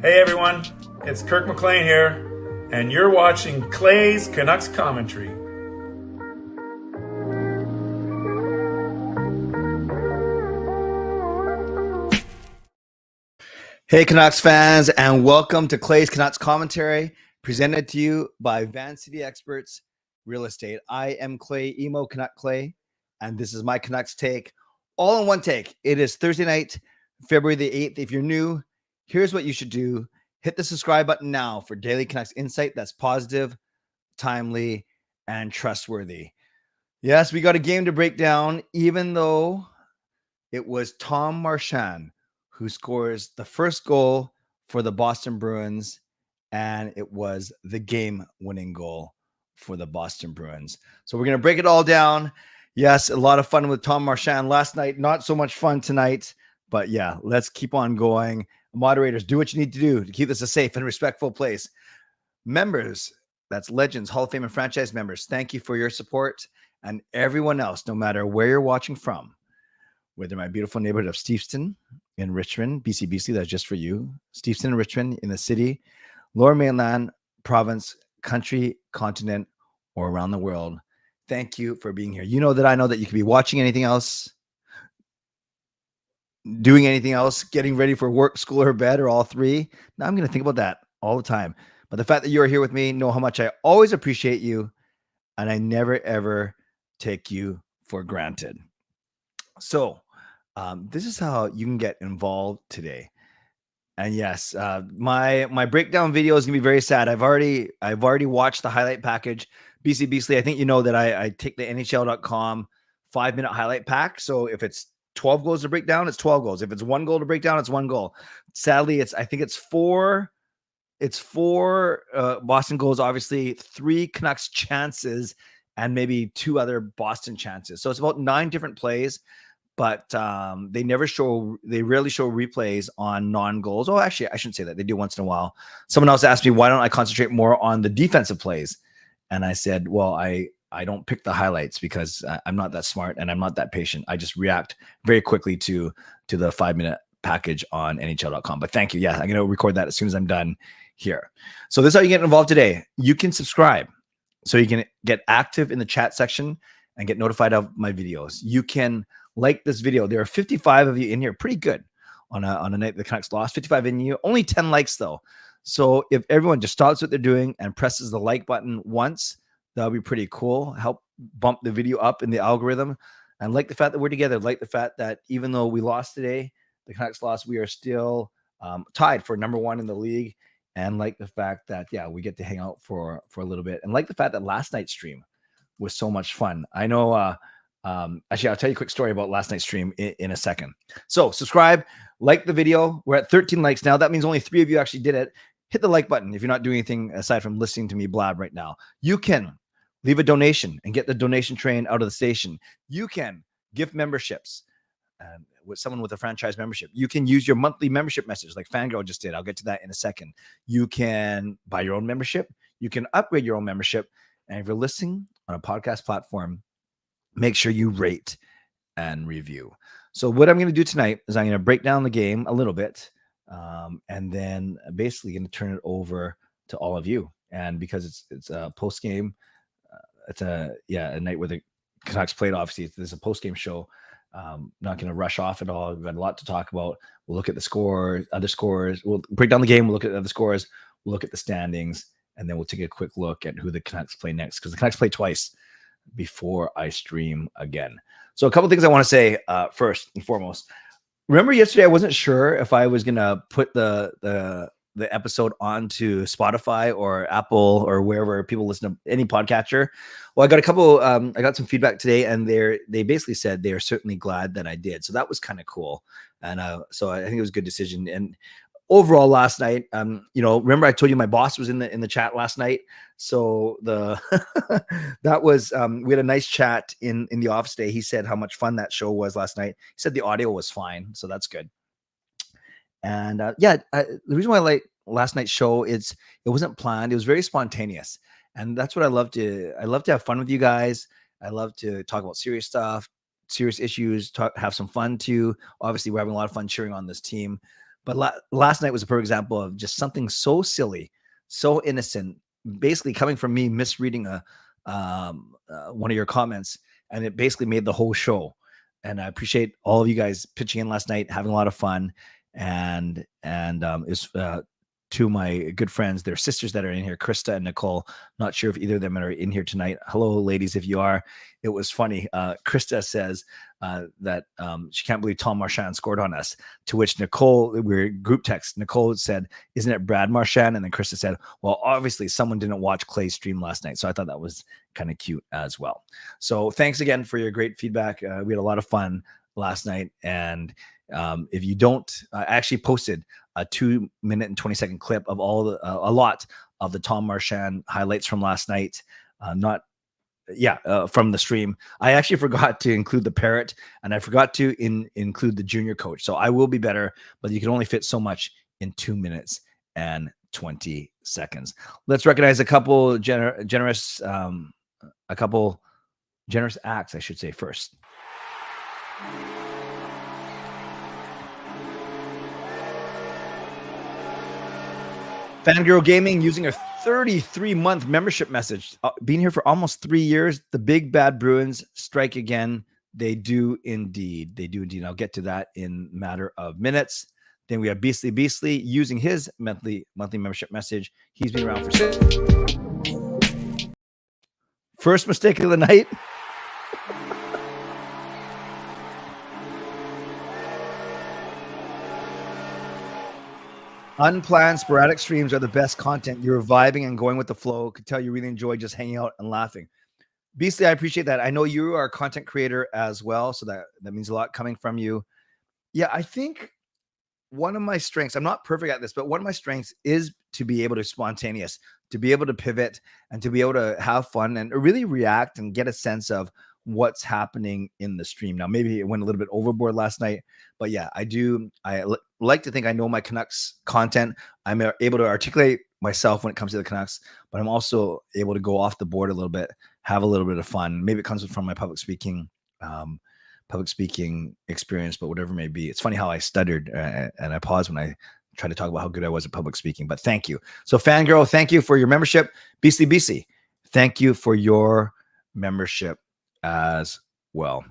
Hey everyone, it's Kirk McLean here, and you're watching Clay's Canucks Commentary. Hey Canucks fans, and welcome to Clay's Canucks Commentary, presented to you by Van City Experts Real Estate. I am Clay, emo Canuck Clay, and this is my Canucks take, all in one take. It is Thursday night, February the 8th. If you're new, here's what you should do. Hit the subscribe button now for daily Canucks insight that's positive, timely, and trustworthy. Yes, we got a game to break down, even though it was Tom Marchand who scores the first goal for the Boston Bruins, and it was the game-winning goal for the Boston Bruins. So we're going to break it all down. Yes, a lot of fun with Tom Marchand last night. Not so much fun tonight, but yeah, let's keep on going. Moderators, do what you need to do to keep this a safe and respectful place. Members, that's Legends, Hall of Fame, and franchise members, thank you for your support. And everyone else, no matter where you're watching from, whether my beautiful neighborhood of Steveston in Richmond, BC, that's just for you. Steveston and Richmond in the city, Lower Mainland, province, country, continent, or around the world. Thank you for being here. You know that I know that you could be watching anything else, doing anything else, getting ready for work, school, or bed, or all three. Now I'm going to think about that all the time. But the fact that you're here with me, know how much I always appreciate you, and I never, ever take you for granted. So this is how you can get involved today. And yes, my breakdown video is gonna be very sad. I've already watched the highlight package. BC Beasley, I think you know that I take the NHL.com 5-minute highlight pack. So if it's 12 goals to break down, it's 12 goals. If it's 1 goal to break down, it's 1 goal. Sadly, I think it's four Boston goals, obviously 3 Canucks chances, and maybe 2 other Boston chances. So it's about 9 different plays. But they rarely show replays on non-goals. Oh, actually, I shouldn't say that. They do once in a while. Someone else asked me, why don't I concentrate more on the defensive plays? And I said, well, I don't pick the highlights because I'm not that smart and I'm not that patient. I just react very quickly to the 5-minute package on NHL.com. But thank you. Yeah, I'm going to record that as soon as I'm done here. So this is how you get involved today. You can subscribe so you can get active in the chat section and get notified of my videos. You can like this video. There are 55 of you in here. Pretty good on a night the Canucks lost. 55 in you. Only 10 likes though. So if everyone just stops what they're doing and presses the like button once, that'll be pretty cool. Help bump the video up in the algorithm. And like the fact that we're together. Like the fact that even though we lost today, the Canucks lost, we are still tied for number 1 in the league. And like the fact that, yeah, we get to hang out for a little bit. And like the fact that last night's stream was so much fun. I know actually, I'll tell you a quick story about last night's stream in a second. So subscribe, like the video. We're at 13 likes now. That means only 3 of you actually did it. Hit the like button if you're not doing anything aside from listening to me blab right now. You can leave a donation and get the donation train out of the station. You can gift memberships with someone with a franchise membership. You can use your monthly membership message like Fangirl just did. I'll get to that in a second. You can buy your own membership. You can upgrade your own membership. And if you're listening on a podcast platform, make sure you rate and review. So what I'm going to do tonight is I'm going to break down the game a little bit, and then basically going to turn it over to all of you. And because it's a post game, it's a night where the Canucks played. Obviously, there's a post game show. Not going to rush off at all. We've got a lot to talk about. We'll look at the scores, other scores. We'll break down the game. We'll look at other scores. We'll look at the standings, and then we'll take a quick look at who the Canucks play next, because the Canucks play twice before I stream again. So a couple of things I want to say first and foremost. Remember yesterday I wasn't sure if I was gonna put the episode onto Spotify or Apple or wherever people listen to any podcatcher. Well, I got a couple. I got some feedback today, and they basically said they are certainly glad that I did. So that was kind of cool, and so I think it was a good decision. And overall last night, remember I told you my boss was in the chat last night. So that was, we had a nice chat in the office day. He said how much fun that show was last night. He said the audio was fine. So that's good. And the reason why I like last night's show is it wasn't planned. It was very spontaneous. And that's what I love to have fun with you guys. I love to talk about serious stuff, serious issues, have some fun too. Obviously we're having a lot of fun cheering on this team. But last night was a perfect example of just something so silly, so innocent, basically coming from me misreading one of your comments, and it basically made the whole show. And I appreciate all of you guys pitching in last night, having a lot of fun, and it's to my good friends, their sisters that are in here, Krista and Nicole. Not sure if either of them are in here tonight. Hello, ladies, if you are. It was funny. Krista says that she can't believe Tom Marchand scored on us, to which Nicole, we were group text, Nicole said, isn't it Brad Marchand? And then Krista said, well, obviously someone didn't watch Clay's stream last night. So I thought that was kind of cute as well. So thanks again for your great feedback. We had a lot of fun last night. And if you don't, I actually posted a 2-minute and 20-second clip of a lot of the Tom Marchand highlights from last night. From the stream. I actually forgot to include the parrot, and I forgot to include the junior coach. So I will be better, but you can only fit so much in 2 minutes and 20 seconds. Let's recognize a couple generous acts, I should say, first. Fangirl Gaming using a 33-month membership message. Being here for almost 3 years. The big bad Bruins strike again. They do indeed. They do indeed. I'll get to that in a matter of minutes. Then we have Beastly using his monthly membership message. He's been around for first mistake of the night. Unplanned, sporadic streams are the best content. You're vibing and going with the flow. Could tell you really enjoy just hanging out and laughing. Beastly, I appreciate that. I know you are a content creator as well, so that means a lot coming from you. Yeah, I think one of my strengths, I'm not perfect at this, but one of my strengths is to be able to spontaneous, to be able to pivot, and to be able to have fun and really react and get a sense of what's happening in the stream. Now, maybe it went a little bit overboard last night, but yeah, I like to think I know my Canucks content. I'm able to articulate myself when it comes to the Canucks, but I'm also able to go off the board a little bit, have a little bit of fun. Maybe it comes from my public speaking experience, but whatever it may be. It's funny how I stuttered and I paused when I tried to talk about how good I was at public speaking, but thank you. So Fangirl, thank you for your membership. Beastly, thank you for your membership as well.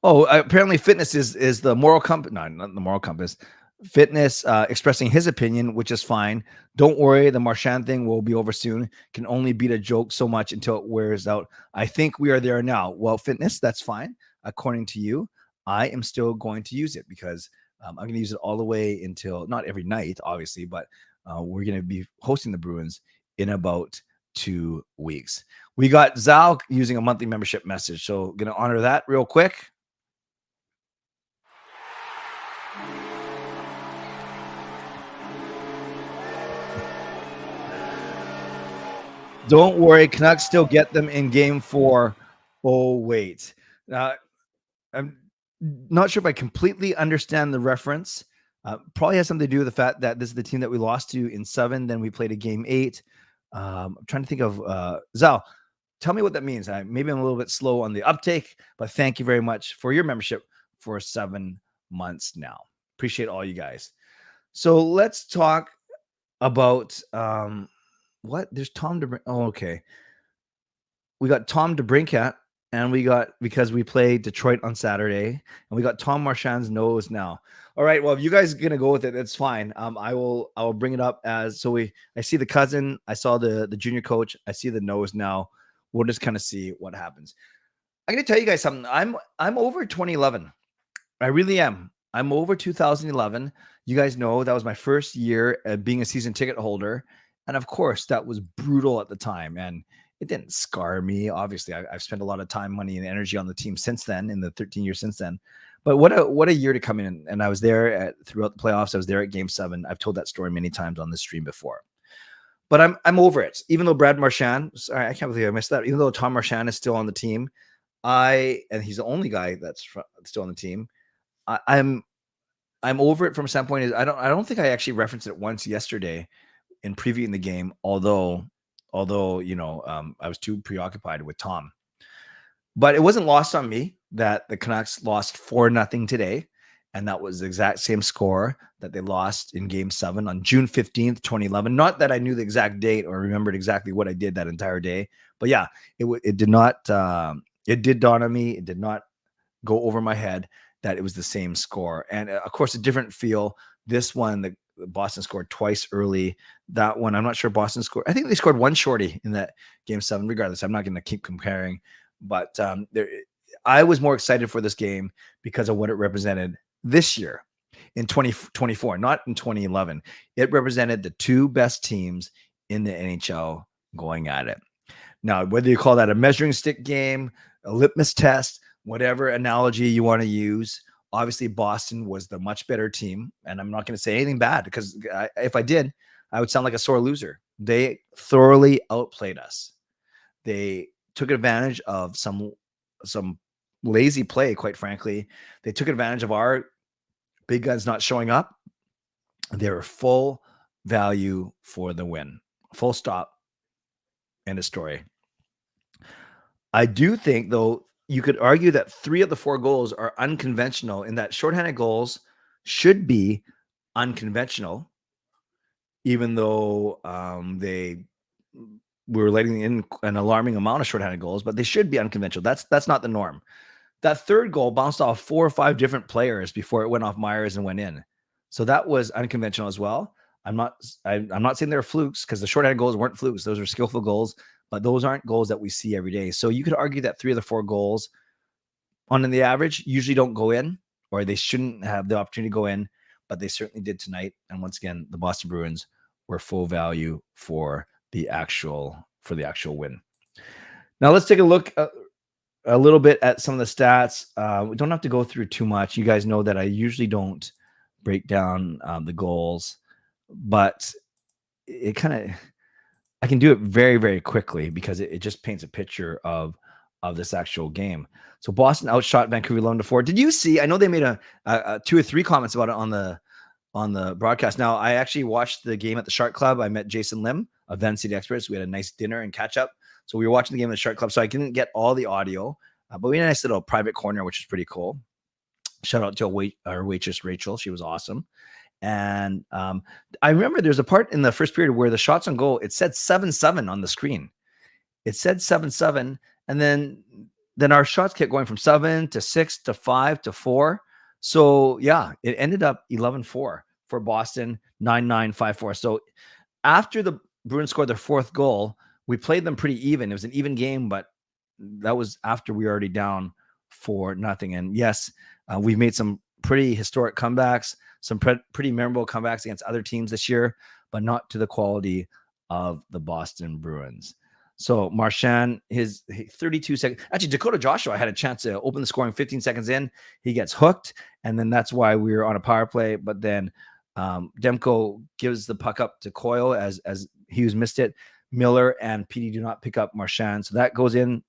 Oh, apparently fitness is the moral compass. No, not the moral compass. Fitness expressing his opinion, which is fine. Don't worry, the Marchand thing will be over soon. Can only beat a joke so much until it wears out. I think we are there now. Well, fitness, that's fine. According to you, I am still going to use it because I'm going to use it all the way until, not every night, obviously, but we're going to be hosting the Bruins in about 2 weeks. We got Zal using a monthly membership message, so going to honor that real quick. Don't worry, Canucks still get them in game 4. Oh, wait. I'm not sure if I completely understand the reference. Probably has something to do with the fact that this is the team that we lost to in 7. Then we played a game 8. I'm trying to think of Zal. Tell me what that means. Maybe I'm a little bit slow on the uptake, but thank you very much for your membership for 7 months now. Appreciate all you guys. So let's talk about what? There's Tom DeBrink. Oh, okay. We got Tom DeBrincat, and we got, because we play Detroit on Saturday, and we got Tom Marchand's nose now. All right. Well, if you guys are gonna go with it, that's fine. I will bring it up as I see the cousin, I saw the junior coach, I see the nose now. We'll just kind of see what happens. I'm gonna tell you guys something. I'm over 2011. I really am. I'm over 2011. You guys know that was my first year being a season ticket holder. And of course, that was brutal at the time. And it didn't scar me. Obviously, I've spent a lot of time, money, and energy on the team since then, in the 13 years since then. But what a year to come in. And I was there throughout the playoffs. I was there at game 7. I've told that story many times on this stream before. But I'm over it. Even though Brad Marchand, sorry, I can't believe I missed that. Even though Tom Marchand is still on the team, and he's the only guy that's still on the team, I'm over it from a standpoint is I don't think I actually referenced it once yesterday in previewing the game, although I was too preoccupied with Tom. But it wasn't lost on me that the Canucks lost 4-0 today, And that was the exact same score that they lost in Game 7 on June 15th, 2011. Not that I knew the exact date or remembered exactly what I did that entire day, but yeah, it did not. It did dawn on me. It did not go over my head that it was the same score. And of course, a different feel. This one, the Boston scored twice early. That one, I'm not sure Boston scored. I think they scored one shorty in that Game 7. Regardless, I'm not going to keep comparing, but I was more excited for this game because of what it represented this year in 2024, not in 2011. It represented the two best teams in the NHL going at it. Now, whether you call that a measuring stick game, a litmus test, whatever analogy you want to use, obviously Boston was the much better team. And I'm not going to say anything bad because if I did, I would sound like a sore loser. They thoroughly outplayed us. They took advantage of some lazy play, quite frankly. They took advantage of our big guns not showing up. They were full value for the win. Full stop. End of story. I do think, though, you could argue that 3 of the 4 goals are unconventional in that shorthanded goals should be unconventional, even though we were letting in an alarming amount of shorthanded goals, but they should be unconventional. That's not the norm. That third goal bounced off 4 or 5 different players before it went off Myers and went in. So that was unconventional as well. I'm not saying they're flukes because the shorthanded goals weren't flukes. Those are skillful goals, but those aren't goals that we see every day. So you could argue that 3 of the 4 goals on the average usually don't go in, or they shouldn't have the opportunity to go in, but they certainly did tonight. And once again, the Boston Bruins were full value for the actual win. Now let's take a look a little bit at some of the stats. We don't have to go through too much. You guys know that I usually don't break down the goals, but I can do it very, very quickly because it just paints a picture of this actual game. So Boston outshot Vancouver 11-4. Did you see? I know they made a 2 or 3 comments about it on the broadcast. Now, I actually watched the game at the Shark Club. I met Jason Lim of Van City Experts. We had a nice dinner and catch up. So we were watching the game at the Shark Club. So I didn't get all the audio, but we had a nice little private corner, which is pretty cool. Shout out to our waitress, Rachel. She was awesome. And I remember there's a part in the first period where the shots on goal, it said 7-7 on the screen. It said 7-7. And then our shots kept going from 7 to 6 to 5 to 4. So yeah, it ended up 11-4 for Boston, 9-9, 5-4. So after the Bruins scored their 4th goal, we played them pretty even. It was an even game, but that was after we were already down 4-0. And yes, we've made some pretty historic comebacks, some pretty memorable comebacks against other teams this year, but not to the quality of the Boston Bruins. So Marchand, his 32 seconds. Actually, Dakota Joshua had a chance to open the scoring 15 seconds in. He gets hooked, and then that's why we were on a power play. But then Demko gives the puck up to Coyle as Hughes missed it. Miller and PD do not pick up Marchand, so that goes in.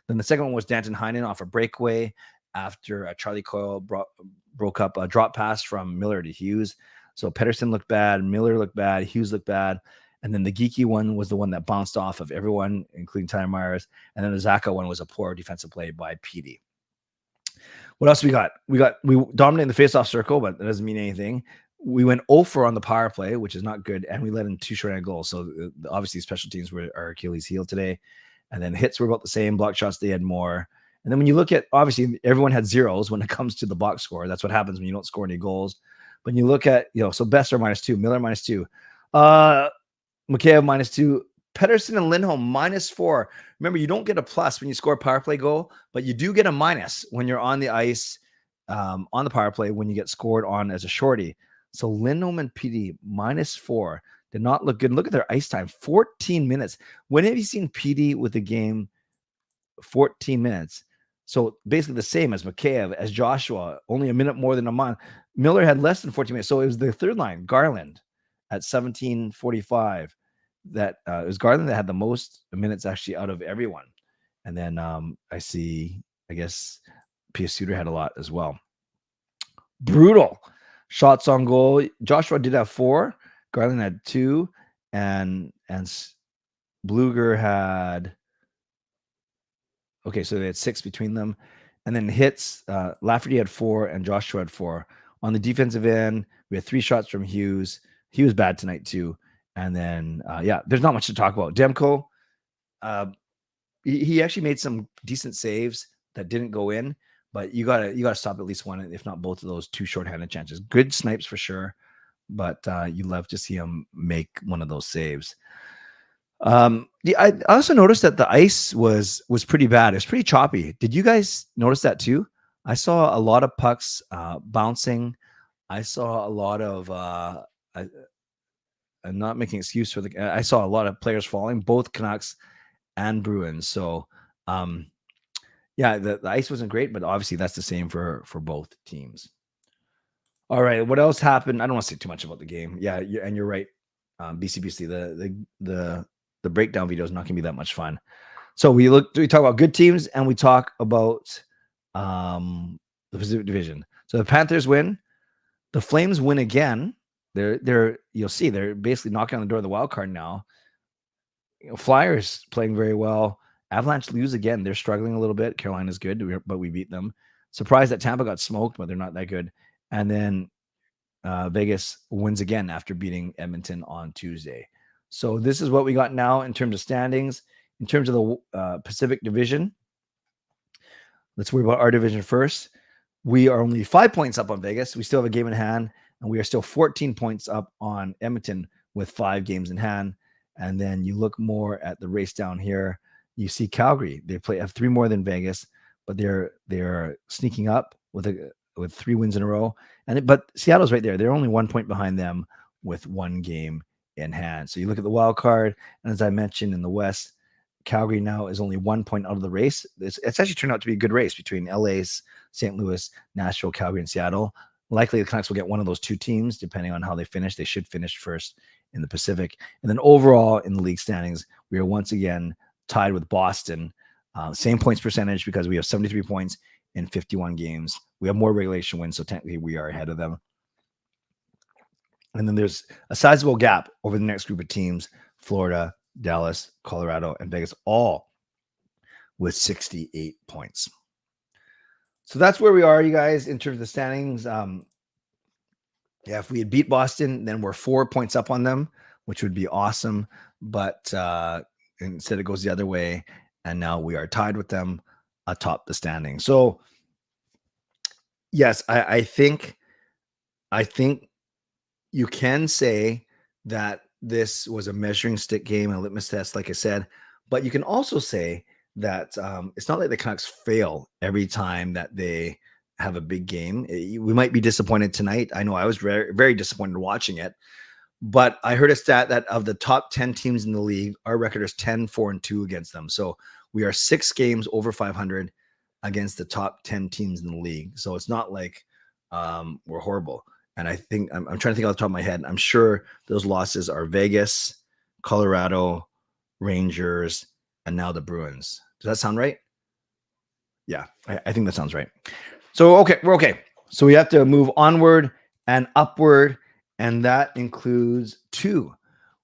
Then the second one was Danton Heinen off a breakaway after Charlie Coyle broke up a drop pass from Miller to Hughes. So Pettersson looked bad, Miller looked bad, Hughes looked bad. And then the geeky one was the one that bounced off of everyone, including Tyler Myers. And then the Zaka one was a poor defensive play by PD. What else we got? We dominated the faceoff circle, but that doesn't mean anything. We went 0-4 on the power play, which is not good. And we let in 2 shorthanded goals. So obviously special teams were our Achilles heel today. And then hits were about the same. Block shots, they had more. And then when you look at, obviously everyone had zeros when it comes to the box score. That's what happens when you don't score any goals. But you look at, so Besser -2, Miller -2. Mikheyev -2, Pettersson and Lindholm -4. Remember, you don't get a plus when you score a power play goal, but you do get a minus when you're on the ice on the power play when you get scored on as a shorty. So Lindholm and PD -4 did not look good. Look at their ice time, 14 minutes. When have you seen PD with the game 14 minutes? So basically the same as Mikheyev, as Joshua, only a minute more than a month. Miller had less than 14 minutes. So it was the third line, Garland, at 17:45. That it was Garland that had the most minutes actually out of everyone. And then I guess P.S. Suter had a lot as well. Brutal shots on goal. Joshua did have 4. Garland had 2. And Bluger had, okay, so they had 6 between them. And then hits, Lafferty had 4 and Joshua had 4. On the defensive end, we had 3 shots from Hughes. He was bad tonight too. And then, there's not much to talk about. Demko, he actually made some decent saves that didn't go in, but you gotta stop at least one, if not both of those 2 shorthanded chances. Good snipes for sure, but you love to see him make one of those saves. I also noticed that the ice was pretty bad. It was pretty choppy. Did you guys notice that too? I saw a lot of pucks bouncing. I saw a lot of I'm not making excuse for I saw a lot of players falling, both Canucks and Bruins. So the ice wasn't great, but obviously that's the same for both teams. All right, what else happened? I don't want to say too much about the game. Yeah, you're right. BCBC, the breakdown video is not going to be that much fun. So we talk about good teams and we talk about the Pacific Division. So the Panthers win, the Flames win again. You'll see they're basically knocking on the door of the wild card now. Flyers playing very well. Avalanche lose again. They're struggling a little bit. Carolina's good, but we beat them. Surprised that Tampa got smoked, but they're not that good. And then Vegas wins again after beating Edmonton on Tuesday. So this is what we got now in terms of standings. In terms of the Pacific Division, let's worry about our division first. We are only 5 points up on Vegas. We still have a game in hand, and we are still 14 points up on Edmonton with 5 games in hand. And then you look more at the race down here. You see Calgary. They have 3 more than Vegas, but they're sneaking up with 3 wins in a row. But Seattle's right there. They're only 1 point behind them with 1 game in hand. So you look at the wild card, and as I mentioned in the West, Calgary now is only 1 point out of the race. It's actually turned out to be a good race between LA's, St. Louis, Nashville, Calgary, and Seattle. Likely the Canucks will get one of those 2 teams, depending on how they finish. They should finish first in the Pacific. And then overall in the league standings, we are once again tied with Boston. Same points percentage because we have 73 points in 51 games. We have more regulation wins, so technically we are ahead of them. And then there's a sizable gap over the next group of teams: Florida, Dallas, Colorado, and Vegas, all with 68 points. So that's where we are, you guys, in terms of the standings. If we had beat Boston, then we're 4 points up on them, which would be awesome. But instead, it goes the other way, and now we are tied with them atop the standing. So, yes, I think you can say that this was a measuring stick game, a litmus test, like I said. But you can also say that it's not like the Canucks fail every time that they have a big game. We might be disappointed tonight. I know I was very, very disappointed watching it. But I heard a stat that of the top 10 teams in the league, our record is 10-4-2 against them. So we are 6 games over 500 against the top 10 teams in the league. So it's not like we're horrible. And I think I'm trying to think off the top of my head. I'm sure those losses are Vegas, Colorado, Rangers, and now the Bruins. Does that sound right? Yeah, I think that sounds right. So, okay, we're okay. So we have to move onward and upward, and that includes 2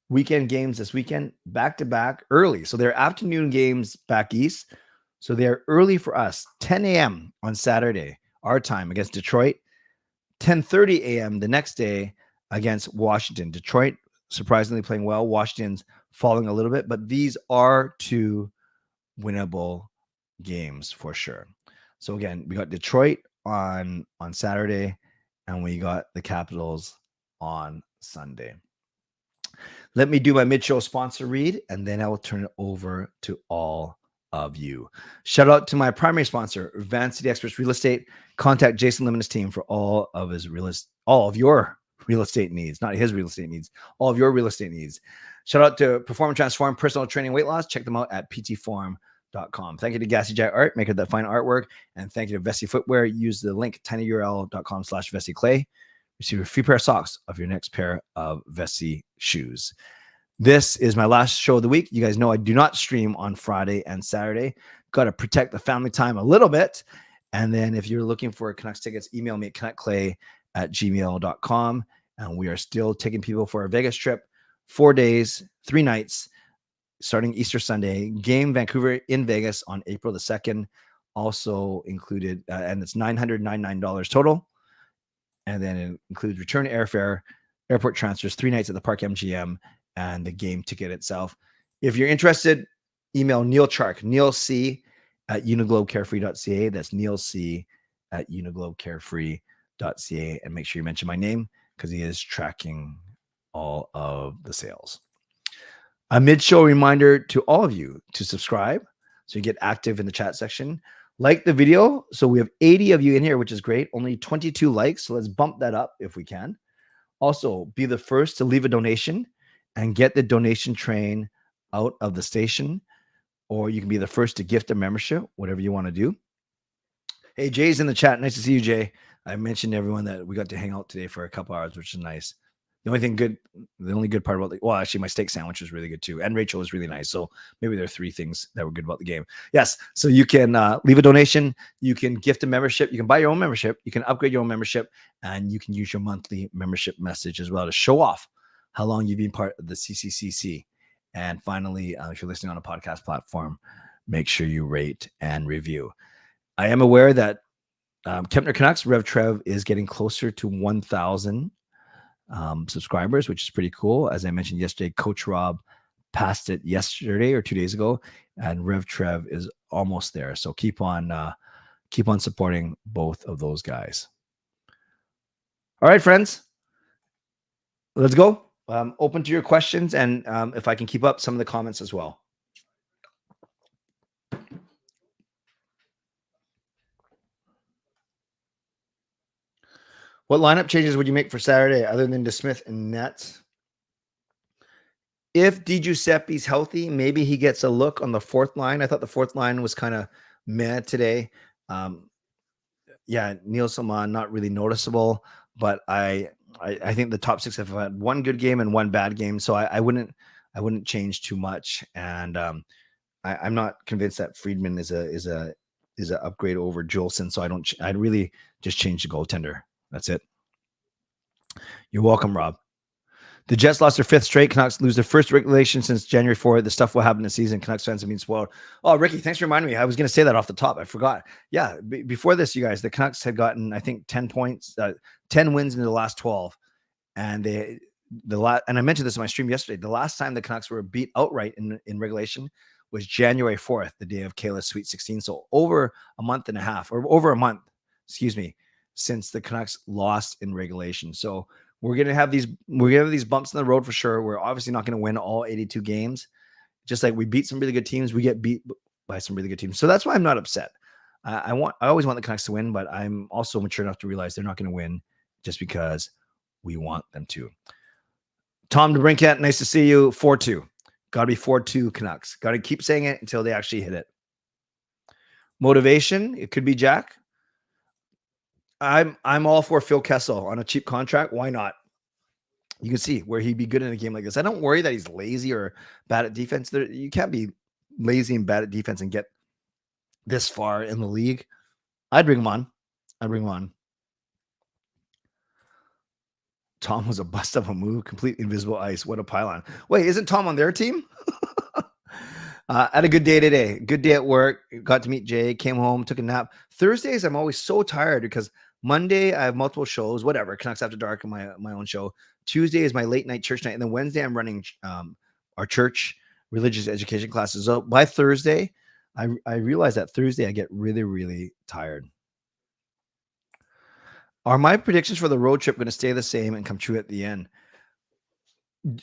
weekend games this weekend, back-to-back early. So they're afternoon games back east. So they're early for us, 10 a.m. on Saturday, our time, against Detroit, 10:30 a.m. the next day against Washington. Detroit surprisingly playing well. Washington's falling a little bit, but these are 2 winnable games for sure. So again, we got Detroit on Saturday, and we got the Capitals on Sunday. Let me do my mid-show sponsor read, and then I will turn it over to all of you. Shout out to my primary sponsor, Van City Experts Real Estate. Contact Jason Lim and his team for all of your real estate needs, not his real estate needs, all of your real estate needs. Shout out to Perform and Transform Personal Training Weight Loss. Check them out at ptform.com. Thank you to Gassy Jai Art, maker of that fine artwork, and thank you to Vessi Footwear. Use the link tinyurl.com/Vessi Clay. Receive a free pair of socks of your next pair of Vessi shoes. This is my last show of the week. You guys know I do not stream on Friday and Saturday. Got to protect the family time a little bit. And then if you're looking for Canucks tickets, email me at canuckclay@gmail.com. And we are still taking people for a Vegas trip, 4 days, 3 nights, starting Easter Sunday. Game Vancouver in Vegas on April the 2nd. Also included, and it's $999 total. and then it includes return airfare, airport transfers, 3 nights at the Park MGM, and the game ticket itself. If you're interested, email Neal Chark, Neal C at uniglobecarefree.ca. That's Neal C at uniglobecarefree.ca. And make sure you mention my name because he is tracking all of the sales. A mid-show reminder to all of you to subscribe so you get active in the chat section. Like the video. So we have 80 of you in here, which is great. Only 22 likes. So let's bump that up if we can. Also, be the first to leave a donation and get the donation train out of the station. Or you can be the first to gift a membership, whatever you want to do. Hey, Jay's in the chat. Nice to see you, Jay. I mentioned to everyone that we got to hang out today for a couple hours, which is nice. The only good part about actually my steak sandwich was really good too. And Rachel was really nice. So maybe there are 3 things that were good about the game. Yes. So you can leave a donation. You can gift a membership. You can buy your own membership. You can upgrade your own membership, and you can use your monthly membership message as well to show off how long you've been part of the CCCC. And finally, if you're listening on a podcast platform, make sure you rate and review. I am aware that Kempner Canucks, Rev Trev, is getting closer to 1,000 subscribers, which is pretty cool. As I mentioned yesterday, Coach Rob passed it yesterday or 2 days ago, and Rev Trev is almost there. So keep on supporting both of those guys. All right, friends, let's go. Open to your questions, and if I can keep up some of the comments as well. What lineup changes would you make for Saturday other than DeSmith and Nets? If DiGiuseppe's healthy, maybe he gets a look on the 4th line. I thought the 4th line was kind of meh today. Neil Salman, not really noticeable, but I think the top 6 have had one good game and one bad game, so I wouldn't change too much. And I'm not convinced that Friedman is a upgrade over Jolson, so I'd really just change the goaltender. That's it. You're welcome, Rob. The Jets lost their 5th straight. Canucks lose their first regulation since January 4th. The stuff will happen this season. Canucks fans have been spoiled. Oh, Ricky, thanks for reminding me. I was going to say that off the top. I forgot. Yeah, before this, you guys, the Canucks had gotten, I think, 10 points, 10 wins in the last 12. And and I mentioned this in my stream yesterday. The last time the Canucks were beat outright in regulation was January 4th, the day of Kayla's Sweet 16. So over a month, since the Canucks lost in regulation. So we're going to have these bumps in the road for sure. We're obviously not going to win all 82 games. Just like we beat some really good teams, we get beat by some really good teams. So that's why I'm not upset. I always want the Canucks to win, but I'm also mature enough to realize they're not going to win just because we want them to. Tom DeBrincat, nice to see you. 4-2. Got to be 4-2 Canucks. Got to keep saying it until they actually hit it. Motivation, it could be Jack. I'm all for Phil Kessel on a cheap contract. Why not? You can see where he'd be good in a game like this. I don't worry that he's lazy or bad at defense. You can't be lazy and bad at defense and get this far in the league. I'd bring him on. Tom was a bust of a move, complete invisible ice. What a pylon. Wait, isn't Tom on their team? Had a good day today. Good day at work. Got to meet Jay. Came home, took a nap. Thursdays, I'm always so tired because Monday, I have multiple shows, whatever. Canucks After Dark and my own show. Tuesday is my late night church night. And then Wednesday, I'm running our church religious education classes. So by Thursday, I realize that Thursday, I get really, really tired. Are my predictions for the road trip going to stay the same and come true at the end?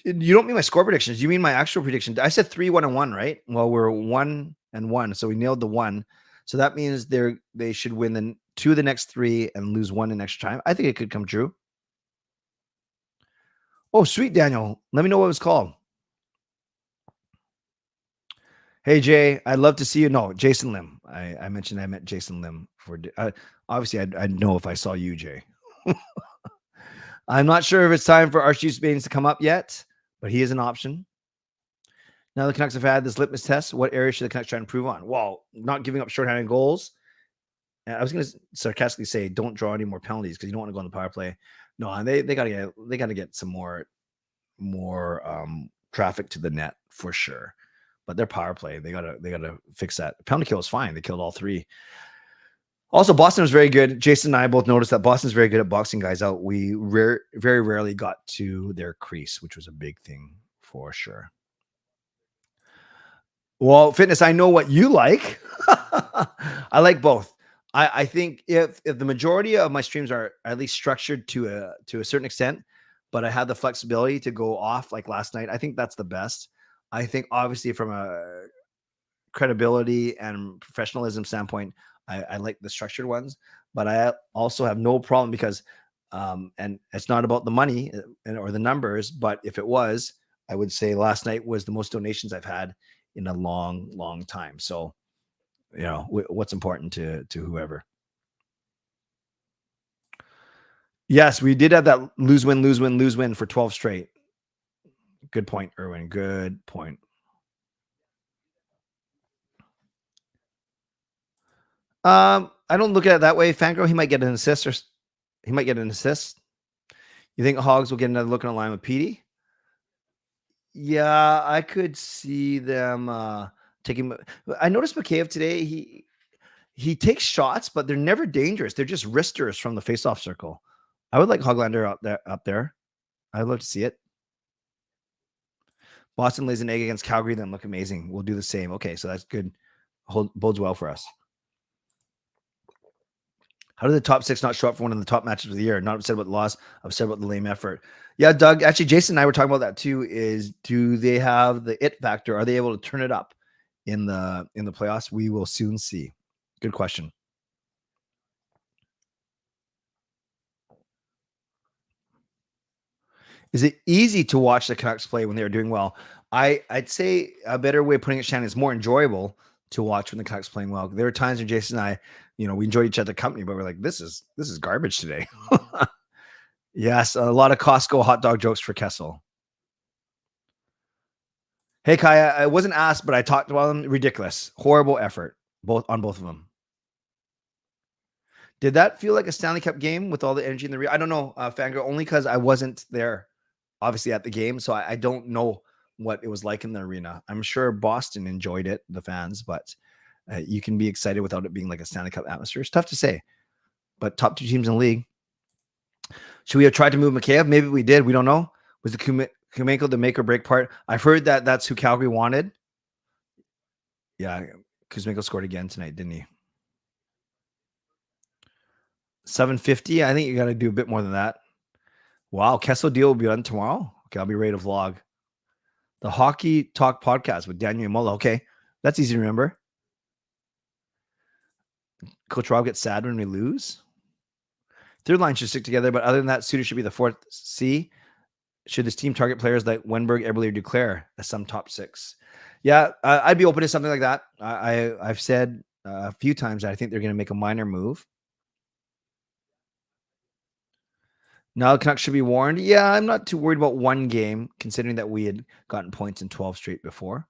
You don't mean my score predictions. You mean my actual prediction. I said 3-1-1, right? Well, we're 1-1. So we nailed the 1. So that means they should win the 2 of the next 3 and lose 1 in extra time. I think it could come true. Oh, sweet, Daniel. Let me know what it was called. Hey, Jay, I'd love to see you. No, Jason Lim. I mentioned I met Jason Lim. Obviously, I'd know if I saw you, Jay. I'm not sure if it's time for Archie Baines to come up yet, but he is an option. Now the Canucks have had this litmus test. What area should the Canucks try and improve on? Well, not giving up shorthanded goals. I was going to sarcastically say, don't draw any more penalties because you don't want to go on the power play. No, they got to get some more traffic to the net for sure. But their power play, they gotta fix that. Penalty kill is fine. They killed all 3. Also, Boston was very good. Jason and I both noticed that Boston's very good at boxing guys out. We very rarely got to their crease, which was a big thing for sure. Well, fitness, I know what you like. I like both. I think if the majority of my streams are at least structured to a certain extent, but I have the flexibility to go off like last night, I think that's the best. I think obviously from a credibility and professionalism standpoint, I like the structured ones, but I also have no problem because and it's not about the money or the numbers, but if it was, I would say last night was the most donations I've had in a long time. So, you know, what's important to whoever. Yes, we did have that lose win for 12 straight. Good point, Erwin. Good point. I don't look at it that way. Fangirl, he might get an assist or he might get an assist. You think Hogs will get another look in a line with Petey? Yeah, I could see them taking. I noticed McCabe today. He takes shots, but they're never dangerous. They're just wristers from the faceoff circle. I would like Hoglander up there. I'd love to see it. Boston lays an egg against Calgary, then look amazing. We'll do the same. Okay, so that's good. Bodes well for us. How did the top six not show up for one of the top matches of the year? Not upset about the loss. Upset about the lame effort. Yeah, Doug. Actually, Jason and I were talking about that too. Is do they have the it factor? Are they able to turn it up in the playoffs? We will soon see. Good question. Is it easy to watch the Canucks play when they're doing well? I'd say a better way of putting it, Shannon, is more enjoyable to watch when the Canucks playing well. There are times when Jason and I, we enjoyed each other's company, but we're like, this is garbage today. Yes, a lot of Costco hot dog jokes for Kessel. Hey, Kai, I wasn't asked, but I talked about them. Ridiculous. Horrible effort on both of them. Did that feel like a Stanley Cup game with all the energy in the I don't know, Fangirl, only because I wasn't there, obviously, at the game. So I don't know what it was like in the arena. I'm sure Boston enjoyed it, the fans, but you can be excited without it being like a Stanley Cup atmosphere. It's tough to say, but top two teams in the league. Should we have tried to move Mikheyev? Maybe we did. We don't know. Was the Kumenko the make or break part? I've heard that that's who Calgary wanted. Yeah, Kuzmenko scored again tonight, didn't he? 750. I think you got to do a bit more than that. Wow, Kessel deal will be done tomorrow. Okay, I'll be ready to vlog. The Hockey Talk podcast with Daniel Mulla. Okay, that's easy to remember. Coach Rob gets sad when we lose. Third line should stick together, but other than that, Suter should be the fourth C. Should this team target players like Wenberg, Eberle, or Duclair as some top six? Yeah, I'd be open to something like that. I've said a few times that I think they're going to make a minor move. Now the Canucks should be warned. Yeah, I'm not too worried about one game, considering that we had gotten points in 12 straight before.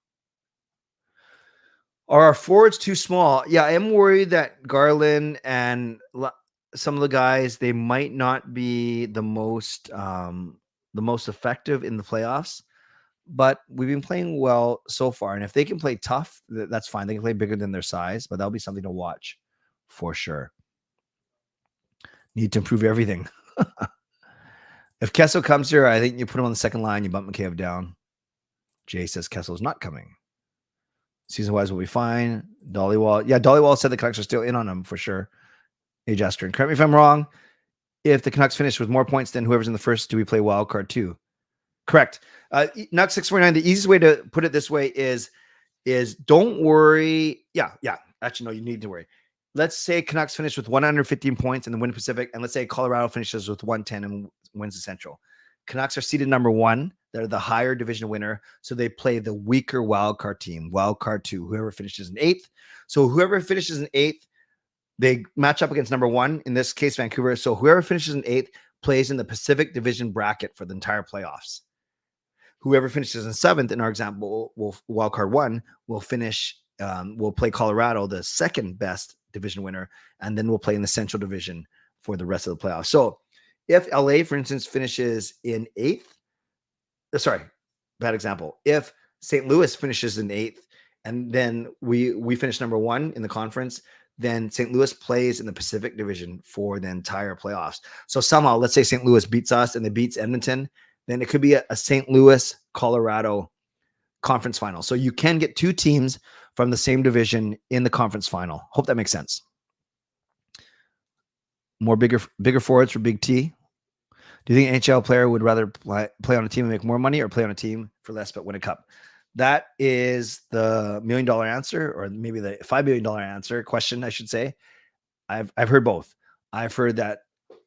Are our forwards too small? Yeah, I am worried that Garland and some of the guys, they might not be the most effective in the playoffs, but we've been playing well so far. And if they can play tough, that's fine. They can play bigger than their size, but that'll be something to watch for sure. Need to improve everything. If Kessel comes here, I think you put him on the second line, you bump McCabe down. Jay says Kessel's not coming. Season-wise will be fine. Dollywall. Yeah, Dollywall said the Canucks are still in on him for sure. Age Asker. And correct me if I'm wrong. If the Canucks finish with more points than whoever's in the first, do we play wild card too? Correct. Nux 649. The easiest way to put it this way is don't worry. Yeah. Actually, no, you need to worry. Let's say Canucks finish with 115 points in the Win Pacific, and let's say Colorado finishes with 110 and wins the Central. Canucks are seeded number one. They're the higher division winner, so they play the weaker wild card team, wild card 2, whoever finishes in 8th. So whoever finishes in 8th, they match up against number 1, in this case, Vancouver. So whoever finishes in 8th plays in the Pacific Division bracket for the entire playoffs. Whoever finishes in 7th, in our example, wild card 1, will finish. We'll play Colorado, the second best division winner, and then we'll play in the Central Division for the rest of the playoffs. So if LA, for instance, finishes in 8th, sorry, bad example. If St. Louis finishes in 8th, and then we finish number 1 in the conference, then St. Louis plays in the Pacific Division for the entire playoffs. So somehow, let's say St. Louis beats us and they beats Edmonton, then it could be a St. Louis, Colorado conference final. So you can get 2 teams from the same division in the conference final. Hope that makes sense. More bigger forwards for Big T. Do you think an NHL player would rather play on a team and make more money or play on a team for less but win a cup? That is the $1 million answer, or maybe the $5 million answer question, I should say. I've heard both. I've heard that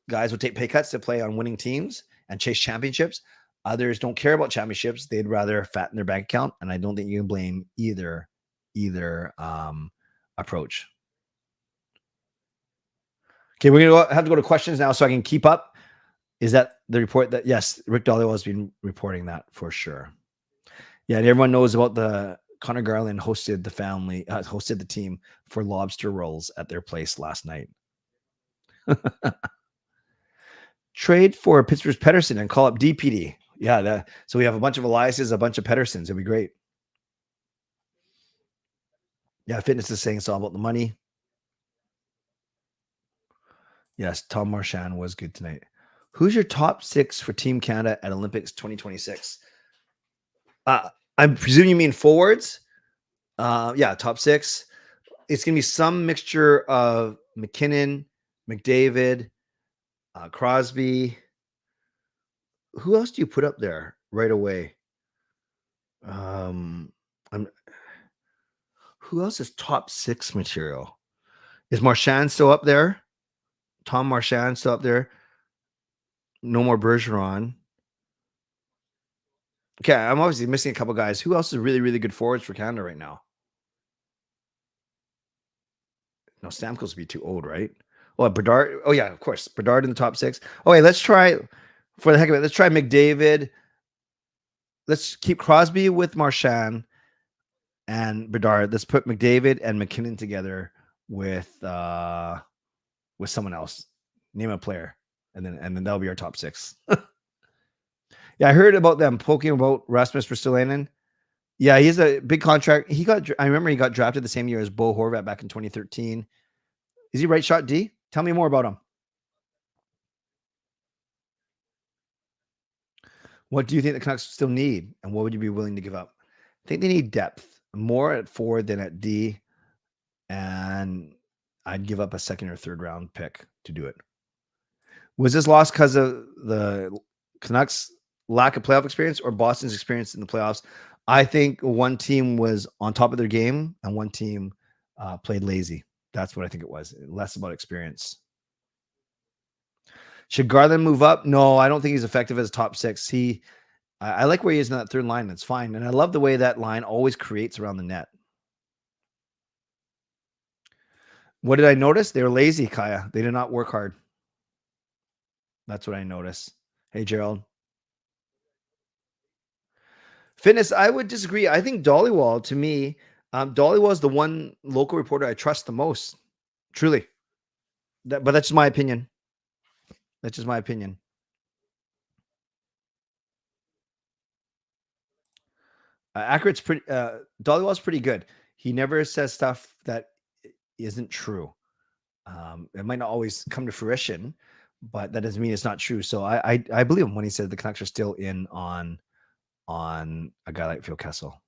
guys would take pay cuts to play on winning teams and chase championships. Others don't care about championships. They'd rather fatten their bank account. And I don't think you can blame either approach. Okay, we're going to have to go to questions now so I can keep up. Is that the report that, yes, Rick Dhaliwal has been reporting that for sure. Yeah, and everyone knows about the Connor Garland hosted the team for lobster rolls at their place last night. Trade for Pittsburgh's Pettersson and call up DPD. Yeah, so we have a bunch of Eliases, a bunch of Petterssons. It'd be great. Yeah, Fitness is saying it's all about the money. Yes, Tom Marchand was good tonight. Who's your top 6 for Team Canada at Olympics 2026? I presume you mean forwards. Yeah, top 6. It's going to be some mixture of McKinnon, McDavid, Crosby. Who else do you put up there right away? Who else is top 6 material? Is Marchand still up there? Tom Marchand still up there? No more Bergeron. Okay, I'm obviously missing a couple guys. Who else is really, really good forwards for Canada right now? No, Stamkos would be too old, right? Oh, Bedard. Oh, yeah, of course. Bedard in the top 6. Okay, let's try, for the heck of it, let's try McDavid. Let's keep Crosby with Marchand and Bedard. Let's put McDavid and McKinnon together with someone else. Name a player, and then that'll be our top 6. Yeah, I heard about them poking about Rasmus Ristolainen. Yeah, he has a big contract. I remember he got drafted the same year as Bo Horvat back in 2013. Is he right shot D? Tell me more about him. What do you think the Canucks still need, and what would you be willing to give up? I think they need depth, more at forward than at D, and I'd give up a 2nd or 3rd round pick to do it. Was this lost because of the Canucks' lack of playoff experience or Boston's experience in the playoffs? I think one team was on top of their game and one team played lazy. That's what I think it was. Less about experience. Should Garland move up? No, I don't think he's effective as top 6. I like where he is in that 3rd line. That's fine. And I love the way that line always creates around the net. What did I notice? They were lazy, Kaya. They did not work hard. That's what I noticed. Hey, Gerald. Fitness, I would disagree. I think Dhaliwal, to me, Dhaliwal is the one local reporter I trust the most. Truly. But that's just my opinion. That's just my opinion. Accurate's pretty. Dhaliwal's pretty good. He never says stuff that isn't true. It might not always come to fruition, but that doesn't mean it's not true. So I believe him when he said the Canucks are still in on a guy like Phil Kessel.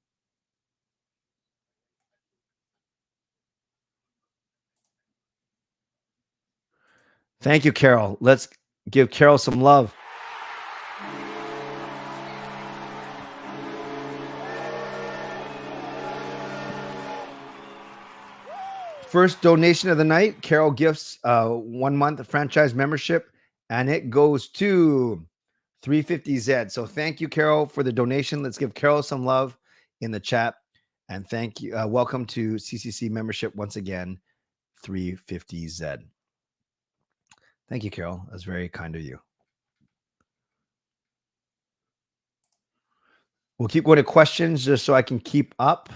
Thank you, Carol. Let's give Carol some love. First donation of the night. Carol gifts 1 month franchise membership, and it goes to 350Z. So thank you, Carol, for the donation. Let's give Carol some love in the chat. And thank you. Welcome to CCC membership once again, 350Z. Thank you, Carol. That's very kind of you. We'll keep going to questions just so I can keep up.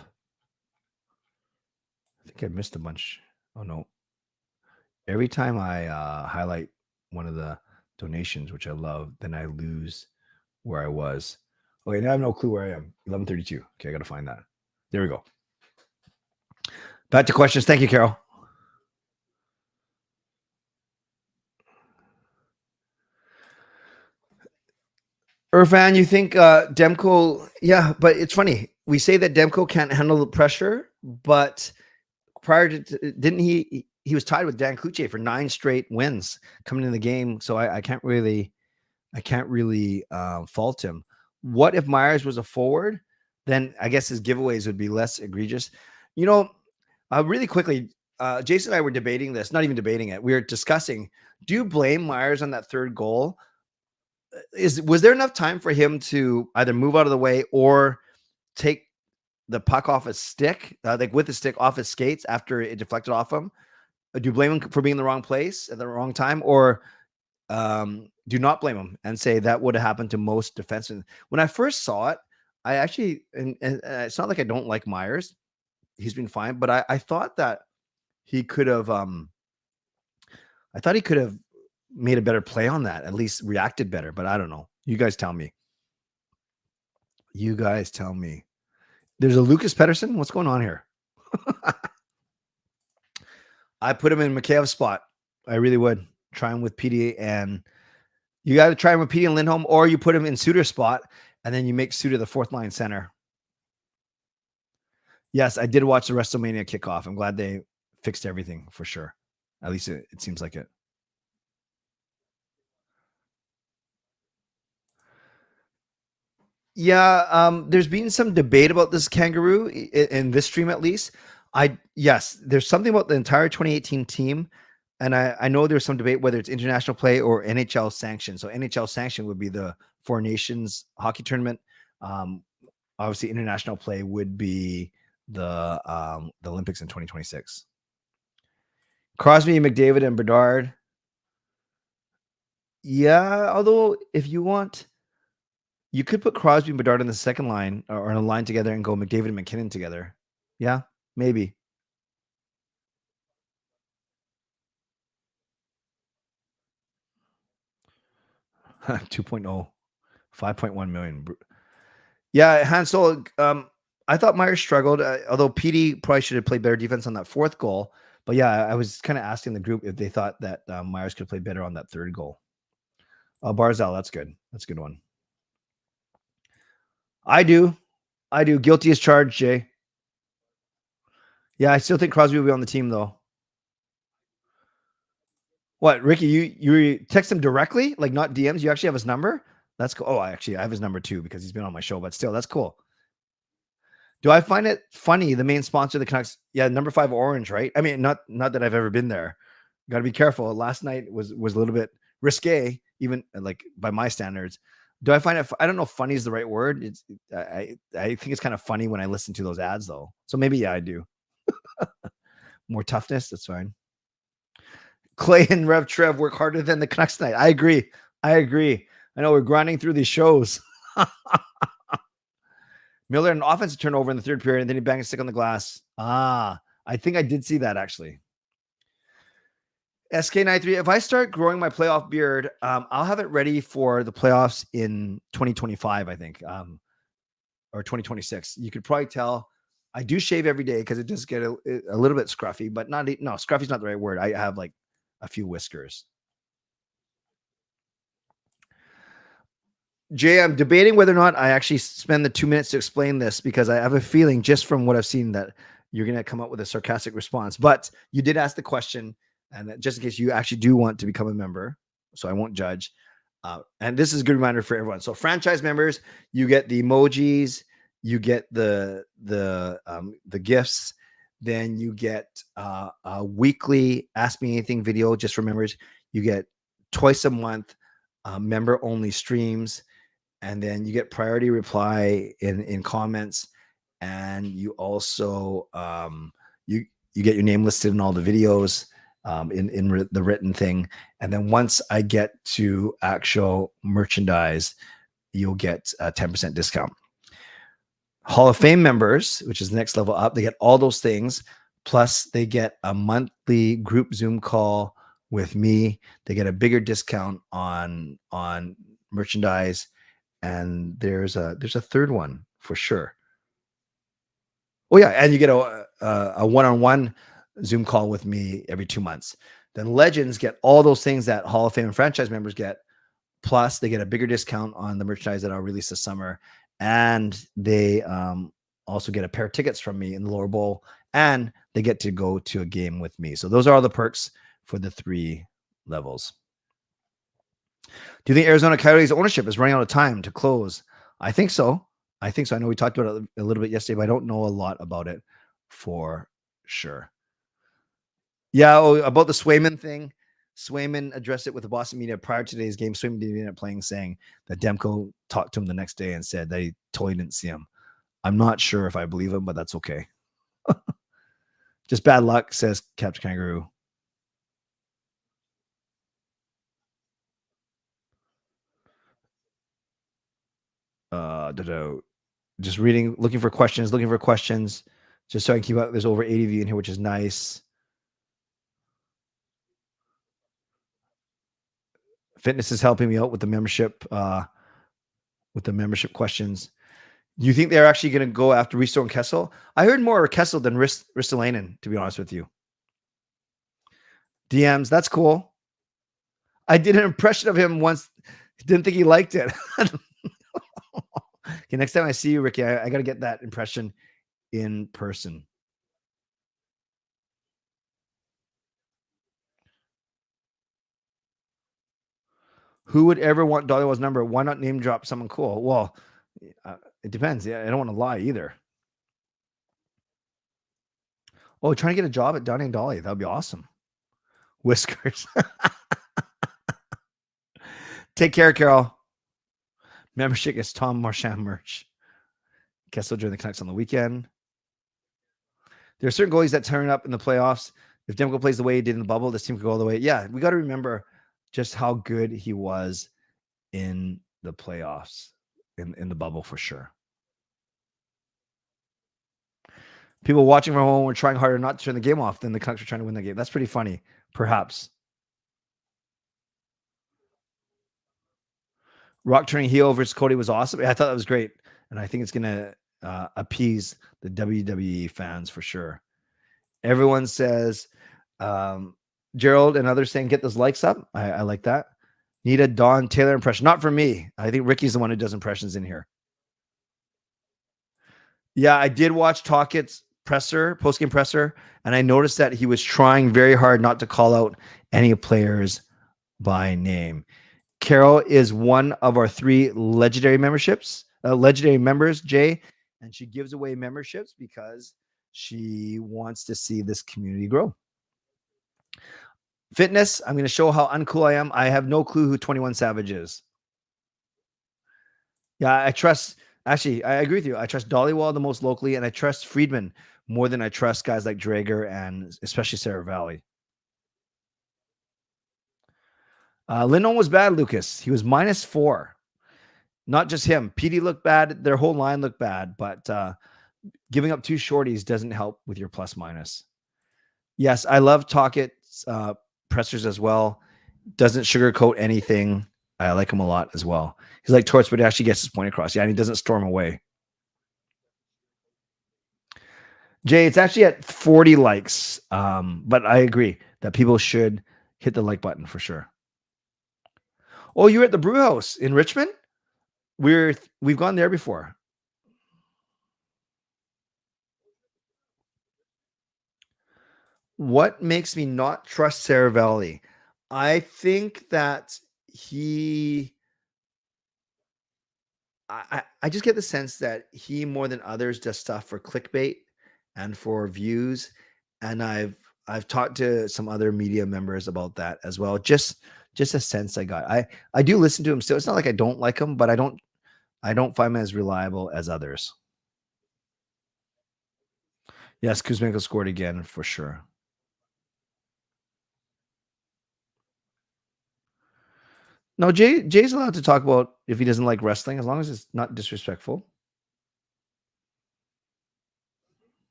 I think I missed a bunch. Oh, no. Every time I highlight one of the donations, which I love, then I lose where I was. Okay, now I have no clue where I am. 11:32. Okay, I got to find that. There we go. Back to questions. Thank you, Carol. Irfan, you think Demko? Yeah, but it's funny. We say that Demko can't handle the pressure, but prior to didn't he? He was tied with Dan Cloutier for 9 straight wins coming in the game. So I can't really fault him. What if Myers was a forward? Then I guess his giveaways would be less egregious. You know, really quickly, Jason and I were debating this, not even debating it. We were discussing, do you blame Myers on that third goal? Was there enough time for him to either move out of the way or take the puck off his stick, like with the stick off his skates after it deflected off him? Do you blame him for being in the wrong place at the wrong time, or do not blame him and say that would have happened to most defensemen? When I first saw it, I actually, and it's not like I don't like Myers. He's been fine, but I thought that he could have, made a better play on that, at least reacted better, but I don't know. You guys tell me. There's a Lucas Pettersson. What's going on here? I put him in Mikheyev's spot. I really would try him with PD, and you got to try him with PD and Lindholm, or you put him in Suter's spot, and then you make Suter the 4th line center. Yes, I did watch the WrestleMania kickoff. I'm glad they fixed everything for sure. At least it seems like it. Yeah, there's been some debate about this kangaroo in this stream, at least. Yes, there's something about the entire 2018 team, and I know there's some debate whether it's international play or NHL sanction. So NHL sanction would be the Four Nations hockey tournament. Obviously, international play would be the Olympics in 2026. Crosby, McDavid, and Bedard. Yeah, although if you want, you could put Crosby and Bedard on the second line or on a line together and go McDavid and McKinnon together. Yeah, maybe. 2.0, 5.1 million. Yeah, Hansel. I thought Myers struggled, although PD probably should have played better defense on that 4th goal. But yeah, I was kind of asking the group if they thought that Myers could play better on that 3rd goal. Barzal, that's good. That's a good one. I do. Guilty as charged, Jay. Yeah, I still think Crosby will be on the team, though. What, Ricky? You text him directly, like not DMs? You actually have his number? That's cool. Oh, I have his number too because he's been on my show. But still, that's cool. Do I find it funny? The main sponsor of the Canucks, yeah, number 5 orange, right? I mean, not that I've ever been there. Got to be careful. Last night was a little bit risque, even like by my standards. Do I find it? I don't know if funny is the right word. It's I think it's kind of funny when I listen to those ads, though. So maybe I do. More toughness. That's fine. Clay and Rev Trev work harder than the Canucks tonight. I agree. I know we're grinding through these shows. Miller, an offensive turnover in the 3rd period, and then he banged a stick on the glass. I think I did see that actually. SK93, if I start growing my playoff beard, I'll have it ready for the playoffs in 2025, I think, or 2026. You could probably tell I do shave every day because it does get a little bit scruffy, but scruffy's not the right word. I have like a few whiskers. Jay, I'm debating whether or not I actually spend the 2 minutes to explain this because I have a feeling just from what I've seen that you're going to come up with a sarcastic response. But you did ask the question, and just in case you actually do want to become a member, so I won't judge. And this is a good reminder for everyone. So franchise members, you get the emojis, you get the gifts, then you get a weekly Ask Me Anything video just for members. You get twice a month member only streams. And then you get priority reply in comments, and you also you get your name listed in all the videos in the written thing. And then once I get to actual merchandise, you'll get a 10% discount. Hall of Fame members, which is the next level up, they get all those things. Plus, they get a monthly group Zoom call with me. They get a bigger discount on merchandise. And there's a 3rd one for sure. Oh yeah, and you get a one-on-one Zoom call with me every 2 months. Then legends get all those things that Hall of Fame and franchise members get, Plus, they get a bigger discount on the merchandise that I'll release this summer. And they also get a pair of tickets from me in the lower bowl. And they get to go to a game with me. So those are all the perks for the 3 levels. Do you think Arizona Coyotes ownership is running out of time to close? I think so. I know we talked about it a little bit yesterday, but I don't know a lot about it for sure. Yeah, about the Swayman thing. Swayman addressed it with the Boston media prior to today's game. Swayman didn't end up playing, saying that Demko talked to him the next day and said that he totally didn't see him. I'm not sure if I believe him, but that's okay. Just bad luck, says Captain Kangaroo. Just reading, looking for questions, just so I can keep up. There's over 80 of you in here, which is nice. Fitness is helping me out with the membership, questions. You think they're actually going to go after Risto and Kessel? I heard more Kessel than Ristolainen, to be honest with you. DMs, that's cool. I did an impression of him once. Didn't think he liked it. Okay, next time I see you, Ricky, I got to get that impression in person. Who would ever want Dollywell's number? Why not name drop someone cool? Well, it depends. Yeah, I don't want to lie either. Oh, trying to get a job at Donnie and Dolly. That would be awesome. Whiskers. Take care, Carol. Membership gets Tom Marchand merch. Kessel joined the Canucks on the weekend. There are certain goalies that turn up in the playoffs. If Demko plays the way he did in the bubble, this team could go all the way. Yeah, we got to remember just how good he was in the playoffs, in the bubble for sure. People watching from home were trying harder not to turn the game off than the Canucks were trying to win the game. That's pretty funny, perhaps. Rock turning heel versus Cody was awesome. I thought that was great. And I think it's going to appease the WWE fans for sure. Everyone says, Gerald and others saying, get those likes up. I like that. Need a Don Taylor impression. Not for me. I think Ricky's the one who does impressions in here. Yeah, I did watch Talkett's post-game presser, and I noticed that he was trying very hard not to call out any players by name. Carol is one of our 3 legendary members, Jay, and she gives away memberships because she wants to see this community grow. Fitness, I'm going to show how uncool I am. I have no clue who 21 Savage is. Yeah, I agree with you. I trust Dollywall the most locally, and I trust Friedman more than I trust guys like Drager and especially Sarah Valley. Lindholm was bad, Lucas. He was -4. Not just him. PD looked bad. Their whole line looked bad, but giving up 2 shorties doesn't help with your plus minus. Yes, I love Talkett's pressers as well. Doesn't sugarcoat anything. I like him a lot as well. He's like Torts, but he actually gets his point across. Yeah, and he doesn't storm away. Jay, it's actually at 40 likes, but I agree that people should hit the like button for sure. Oh, you were at the Brew House in Richmond? We've gone there before. What makes me not trust Sarah Valley? I think that I just get the sense that he more than others does stuff for clickbait and for views. And I've talked to some other media members about that as well. Just a sense I got. I do listen to him still. It's not like I don't like him, but I don't find him as reliable as others. Yes, Kuzmenko scored again for sure. No, Jay's allowed to talk about if he doesn't like wrestling, as long as it's not disrespectful.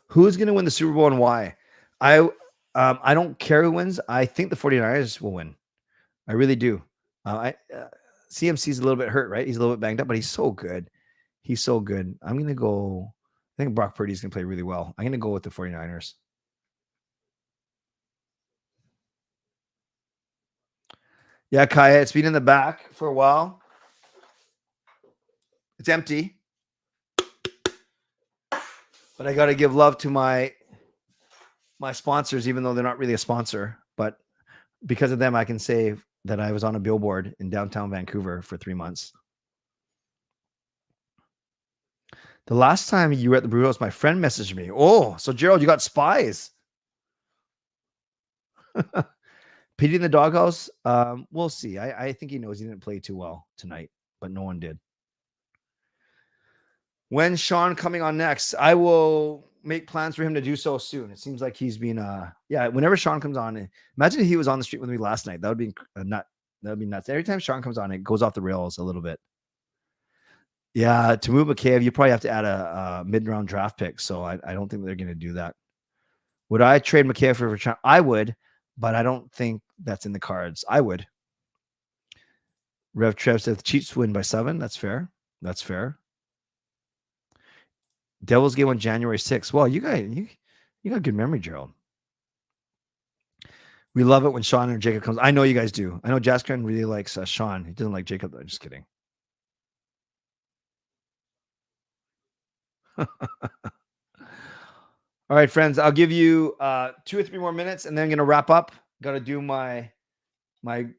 Who's going to win the Super Bowl and why? I don't care who wins. I think the 49ers will win. I really do. CMC's a little bit hurt, right? He's a little bit banged up, but he's so good. He's so good. I'm going to go. I think Brock Purdy's going to play really well. I'm going to go with the 49ers. Yeah, Kaya, it's been in the back for a while. It's empty. But I got to give love to my sponsors, even though they're not really a sponsor. But because of them, I can say that I was on a billboard in downtown Vancouver for 3 months. The last time you were at the Brew House, my friend messaged me. Oh, so Gerald, you got spies. Pete in the doghouse. We'll see. I think he knows he didn't play too well tonight, but no one did. When's Sean coming on next? I will make plans for him to do so soon. It seems like he's been whenever Sean comes on, imagine if he was on the street with me last night. That would be that would be nuts. Every time Sean comes on, it goes off the rails a little bit. Yeah, to move McCabe, you probably have to add a mid-round draft pick. So I don't think they're going to do that. Would I trade McCabe for Sean? I would, but I don't think that's in the cards. I would. Rev Trev says Chiefs win by 7. That's fair. That's fair. Devils game on January 6th. Well, you got good memory, Gerald. We love it when Sean and Jacob comes. I know you guys do. I know Jaskran really likes Sean. He doesn't like Jacob, though. Just kidding. All right, friends. I'll give you 2 or 3 more minutes, and then I'm going to wrap up. Got to do my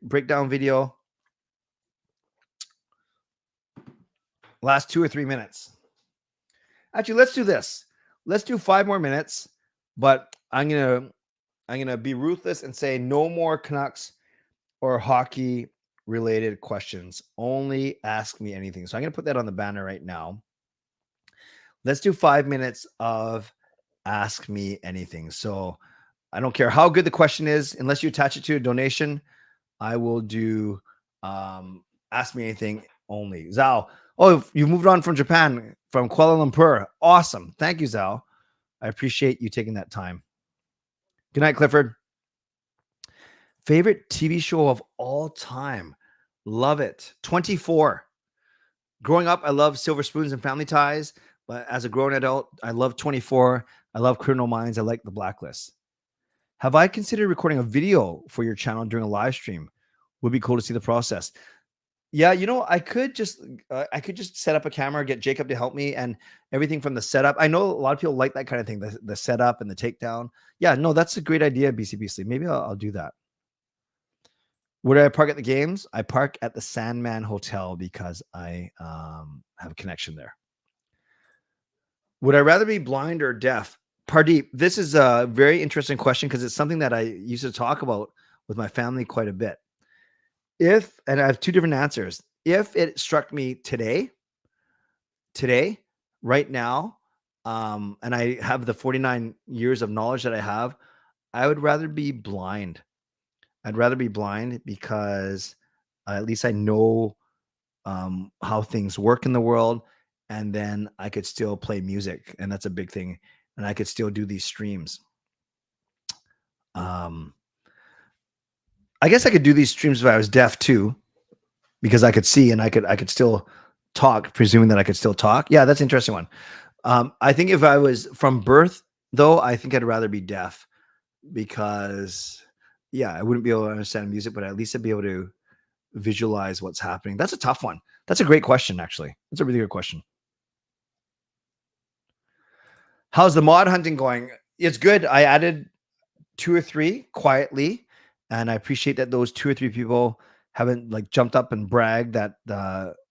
breakdown video. Last 2 or 3 minutes. Actually, let's do this. Let's do 5 more minutes, but I'm gonna be ruthless and say no more Canucks or hockey related questions. Only ask me anything. So I'm gonna put that on the banner right now. Let's do 5 minutes of ask me anything. So I don't care how good the question is, unless you attach it to a donation, I will do ask me anything only. Zhao. Oh, you've moved on from Japan, from Kuala Lumpur. Awesome. Thank you, Zhao. I appreciate you taking that time. Good night, Clifford. Favorite TV show of all time? Love it. 24. Growing up, I love Silver Spoons and Family Ties. But as a grown adult, I love 24. I love Criminal Minds. I like The Blacklist. Have I considered recording a video for your channel during a live stream? Would be cool to see the process. Yeah, I could just set up a camera, get Jacob to help me, and everything from the setup. I know a lot of people like that kind of thing, the setup and the takedown. Yeah, no, that's a great idea, BCBC. Maybe I'll do that. Where do I park at the games? I park at the Sandman Hotel because I have a connection there. Would I rather be blind or deaf? Pardeep, this is a very interesting question because it's something that I used to talk about with my family quite a bit. And I have 2 different answers. If it struck me today, right now, and I have the 49 years of knowledge that I have, I would rather be blind. I'd rather be blind because at least I know how things work in the world, and then I could still play music, and that's a big thing, and I could still do these streams. I guess I could do these streams if I was deaf too, because I could see and I could still talk, presuming that I could still talk. Yeah, that's an interesting one. I think if I was from birth, though, I think I'd rather be deaf because, yeah, I wouldn't be able to understand music, but at least I'd be able to visualize what's happening. That's a tough one. That's a great question, actually. That's a really good question. How's the mod hunting going? It's good. I added 2 or 3 quietly. And I appreciate that those 2 or 3 people haven't jumped up and bragged that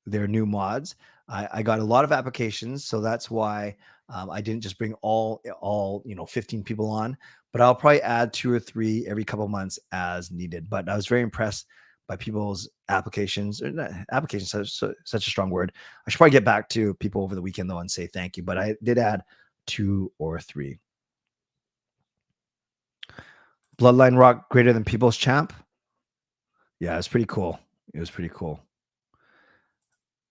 they're new mods. I got a lot of applications, so that's why I didn't just bring all 15 people on. But I'll probably add 2 or 3 every couple of months as needed. But I was very impressed by people's applications. Applications, such a strong word. I should probably get back to people over the weekend though and say thank you. But I did add 2 or 3. Bloodline Rock greater than People's Champ. Yeah, it's pretty cool. It was pretty cool.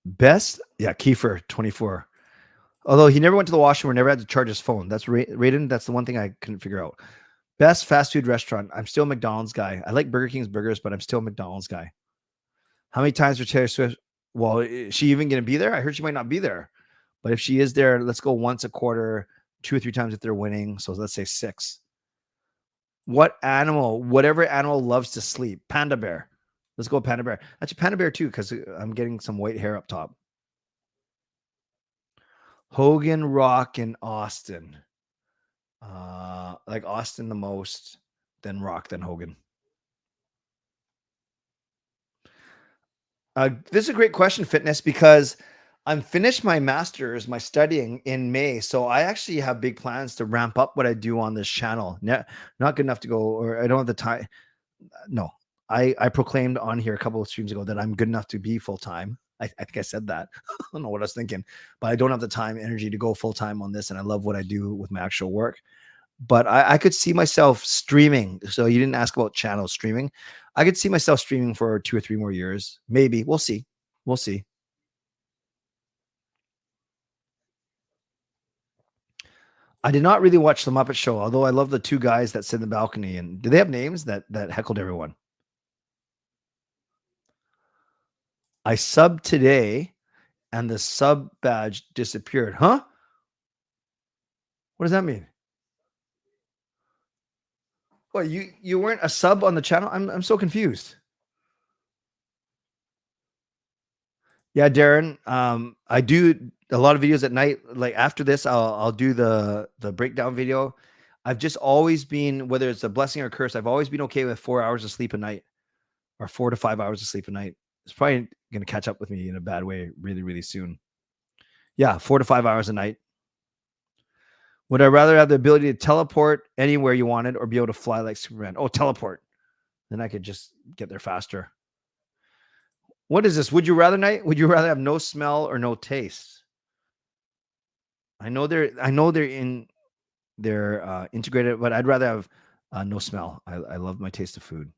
Best, yeah, Kiefer 24. Although he never went to the washroom or never had to charge his phone. That's Raiden. That's the one thing I couldn't figure out. Best fast food restaurant. I'm still a McDonald's guy. I like Burger King's burgers, but I'm still a McDonald's guy. How many times for Taylor Swift? Well, is she even going to be there? I heard she might not be there. But if she is there, let's go once a quarter, 2 or 3 times if they're winning. So let's say 6. What animal, whatever animal loves to sleep? Panda bear. Let's go Panda Bear. Actually, Panda Bear too, because I'm getting some white hair up top. Hogan, Rock, and Austin. Like Austin the most, then Rock, then Hogan. This is a great question, Fitness, because I'm finished my master's, my studying in May. So I actually have big plans to ramp up what I do on this channel. Not good enough to go, or I don't have the time. No, I proclaimed on here a couple of streams ago that I'm good enough to be full-time. I think I said that. I don't know what I was thinking, but I don't have the time, energy to go full-time on this. And I love what I do with my actual work. But I could see myself streaming. So you didn't ask about channel streaming. I could see myself streaming for 2 or 3 more years. Maybe. We'll see. We'll see. I did not really watch the Muppet Show, although I love the 2 guys that sit in the balcony. And do they have names that heckled everyone? I subbed today and the sub badge disappeared. Huh? What does that mean? Well, you weren't a sub on the channel? I'm so confused. Yeah, Darren. I do a lot of videos at night. Like after this, I'll do the breakdown video. I've just always been, whether it's a blessing or a curse, I've always been okay with 4 hours of sleep a night, or 4 to 5 hours of sleep a night. It's probably going to catch up with me in a bad way really, really soon. Yeah, 4 to 5 hours a night. Would I rather have the ability to teleport anywhere you wanted or be able to fly like Superman? Oh, teleport. Then I could just get there faster. What is this? Would you rather night? Would you rather have no smell or no taste? I know they're integrated, but I'd rather have no smell. I love my taste of food.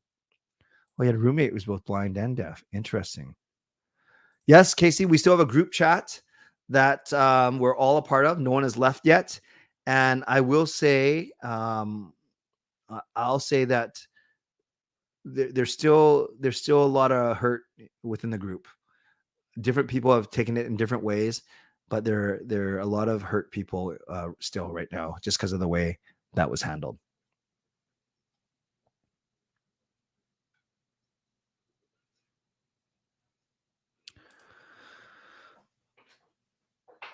Oh, you had a roommate who was both blind and deaf. Interesting. Yes, Casey, we still have a group chat that we're all a part of. No one has left yet. And I will say, I'll say that there's still a lot of hurt within the group. Different people have taken it in different ways, but there are a lot of hurt people still right now, just because of the way that was handled.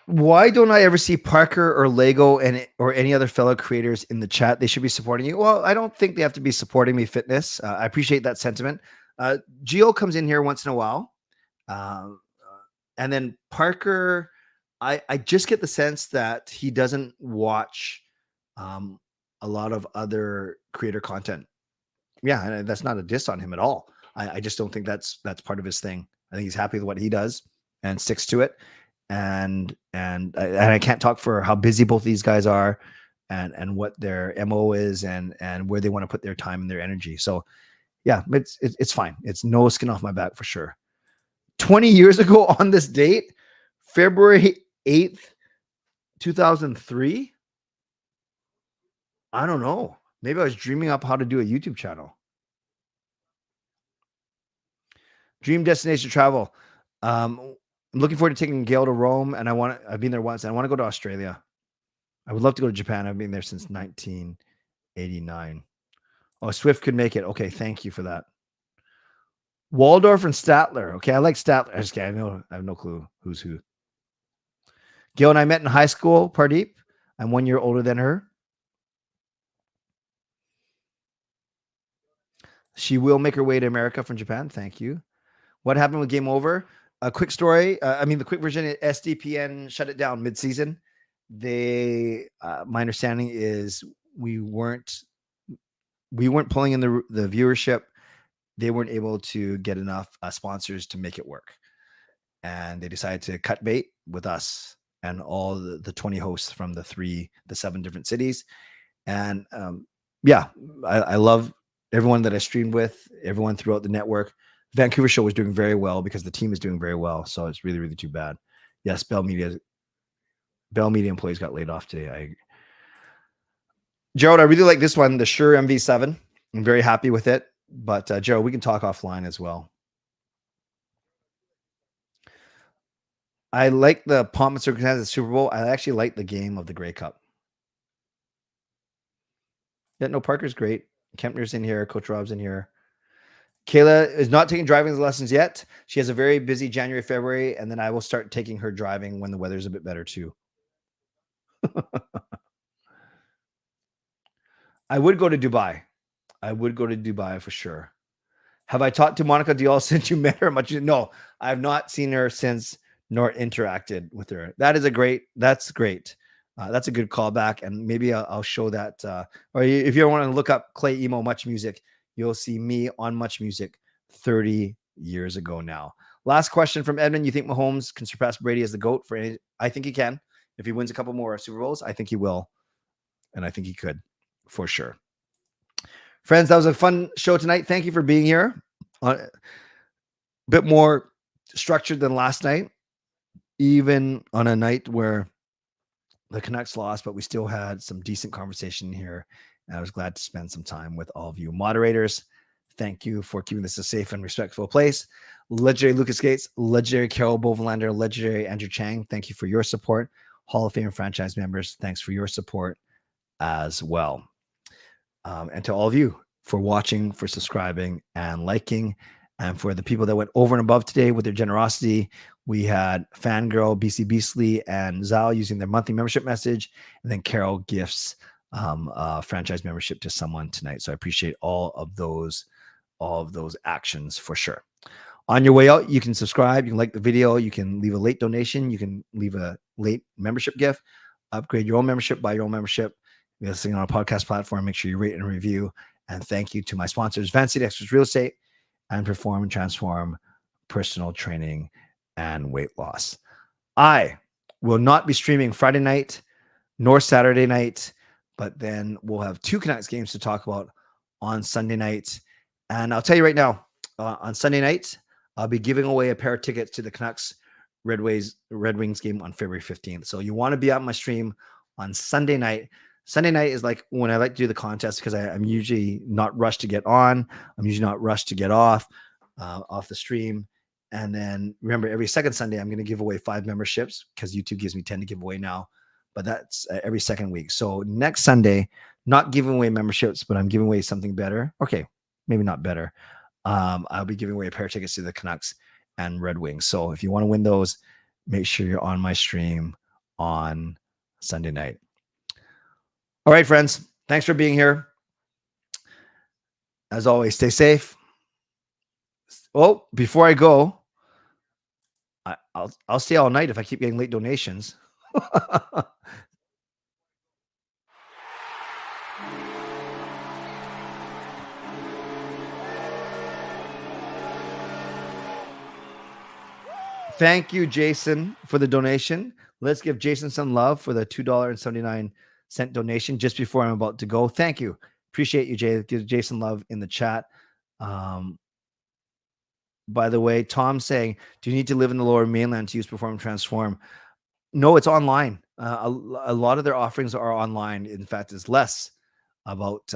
Why don't I ever see Parker or Lego or any other fellow creators in the chat? They should be supporting you. Well, I don't think they have to be supporting me, Fitness. I appreciate that sentiment. Gio comes in here once in a while. And then Parker, I just get the sense that he doesn't watch a lot of other creator content. Yeah, and that's not a diss on him at all. I just don't think that's part of his thing. I think he's happy with what he does and sticks to it. And I can't talk for how busy both these guys are and what their MO is and where they want to put their time and their energy. So yeah, it's fine. It's no skin off my back for sure. 20 years ago on this date, February 8th, 2003. I don't know. Maybe I was dreaming up how to do a YouTube channel. Dream destination travel. I'm looking forward to taking Gail to Rome, and I've been there once, and I want to go to Australia. I would love to go to Japan. I've been there since 1989. Oh, Swift could make it. Okay, thank you for that. Waldorf and Statler. Okay, I like Statler. I have no clue who's who. Gail and I met in high school, Pardeep. I'm 1 year older than her. She will make her way to America from Japan. Thank you. What happened with Game Over? A quick story. The quick version, SDPN shut it down mid-season. My understanding is we weren't pulling in the viewership. They weren't able to get enough sponsors to make it work. And they decided to cut bait with us and all the 20 hosts from the 7 different cities. And I love everyone that I streamed with, everyone throughout the network. Vancouver show was doing very well because the team is doing very well. So it's really, really too bad. Yes, Bell Media employees got laid off today. Gerald, I really like this one, the Shure MV7. I'm very happy with it. But Gerald, we can talk offline as well. I like the pomp and circumstance of the Super Bowl. I actually like the game of the Grey Cup. Yeah, no, Parker's great. Kempner's in here. Coach Rob's in here. Kayla is not taking driving lessons yet. She has a very busy January, February, and then I will start taking her driving when the weather's a bit better too. I would go to Dubai. I would go to Dubai for sure. Have I talked to Monica Dial since you met her much? No, I have not seen her since nor interacted with her. That's great. That's a good callback. And maybe I'll show that. Or if you want to look up Clay Emo Much Music, you'll see me on Much Music 30 years ago now. Last question from Edmund. You think Mahomes can surpass Brady as the GOAT for any? I think he can. If he wins a couple more Super Bowls, I think he will. And I think he could for sure. Friends, that was a fun show tonight. Thank you for being here. A bit more structured than last night, even on a night where the Canucks lost, but we still had some decent conversation here. And I was glad to spend some time with all of you moderators. Thank you for keeping this a safe and respectful place. Legendary Lucas Gates, legendary Carol Bovelander, legendary Andrew Chang, thank you for your support. Hall of Fame franchise members, thanks for your support as well. And to all of you for watching, for subscribing and liking, and for the people that went over and above today with their generosity. We had Fangirl, BC Beastly, and Zal using their monthly membership message, and then Carol gifts franchise membership to someone tonight. So I appreciate all of those actions for sure. On your way out, you can subscribe, you can like the video, you can leave a late donation, you can leave a late membership gift, upgrade your own membership, buy your own membership. If you're listening on a podcast platform, make sure you rate and review. And thank you to my sponsors, Fancy Extras Real Estate and Perform and Transform Personal Training and Weight Loss. I will not be streaming Friday night nor Saturday night, but then we'll have 2 Canucks games to talk about on Sunday night. And I'll tell you right now, on Sunday night, I'll be giving away a pair of tickets to the Canucks Red Wings game on February 15th. So you want to be on my stream on Sunday night. Sunday night is like when I like to do the contest because I'm usually not rushed to get on. I'm usually not rushed to get off the stream. And then remember, every second Sunday, I'm going to give away 5 memberships because YouTube gives me 10 to give away now. But that's every second week. So next Sunday, not giving away memberships, but I'm giving away something better. Okay, maybe not better. I'll be giving away a pair of tickets to the Canucks and Red Wings. So if you want to win those, make sure you're on my stream on Sunday night. All right, friends. Thanks for being here. As always, stay safe. Oh, before I go, I'll stay all night if I keep getting late donations. Thank you, Jason, for the donation. Let's give Jason some love for the $2.79 donation just before I'm about to go. Thank you. Appreciate you, Jay. Give Jason love in the chat. By the way, Tom saying, do you need to live in the Lower Mainland to use Perform and Transform? No, it's online. A lot of their offerings are online. In fact, it's less about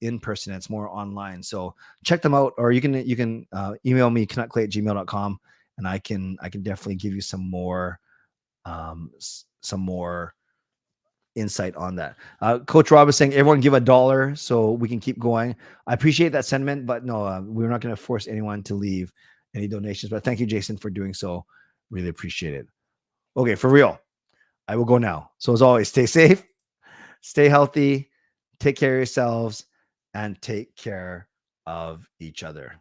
in person. It's more online. So check them out, or you can email me canuckclay@gmail.com, and I can definitely give you some more insight on that. Coach Rob is saying everyone give $1 so we can keep going. I appreciate that sentiment, but no, we're not going to force anyone to leave any donations. But thank you, Jason, for doing so. Really appreciate it. Okay, for real, I will go now. So as always, stay safe, stay healthy, take care of yourselves, and take care of each other.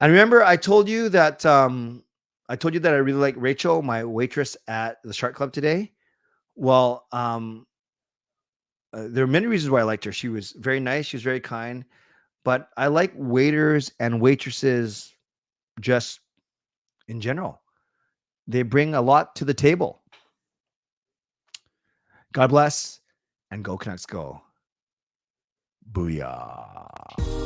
And remember, I told you that I really like Rachel, my waitress at the Shark Club today. Well, there are many reasons why I liked her. She was very nice. She was very kind. But I like waiters and waitresses just in general. They bring a lot to the table. God bless, and go Canucks go. Booyah.